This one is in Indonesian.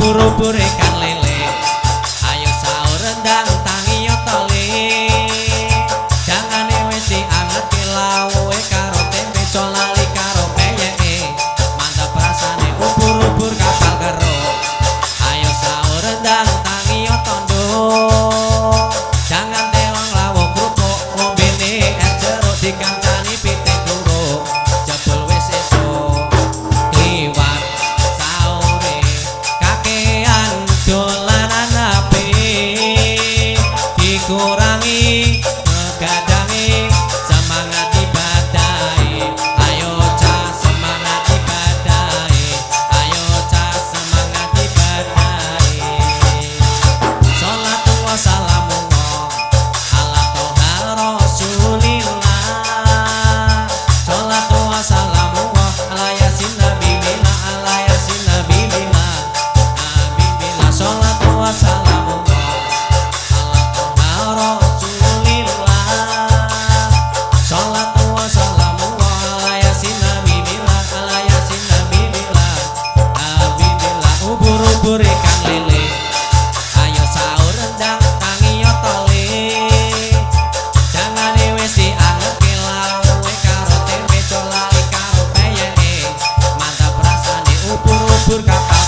ubur-ubur ikan lele. Ayo sahur rendang tangi yo tole. Jangan wis dianget lawe karo tempe colali karo peyeke. Mantap rasane ubur-ubur kapal karo. Ayo sahur rendang tangi yo tondo. Jangan tewang lawuh krupuk ngombene es jeruk dikancani pitik loro. Jebul wis esuk liwat sahure kakean dolanan ape dikurangi ngegadangi semangat ibadahe. Ayo cah semangat ibadahe. Ayo cah semangat ibadahe. Sholatu wassalamu ala toha rasulillah. Sholatu wassalamu ala yasin nabi bila ala yasin nabi bila nabi bila. Sholatu wassalamu ala toha rasulillah. Sholatu wassalamu ala yasin nabi bila ala yasin nabi bila nabi bila. Ubur-ubur ikan lele. Ayo sahur rendang tangi yo tole. Jangan wis dianget lawe karo tempe colali karo peyeke. Mantap rasane ubur-ubur kapal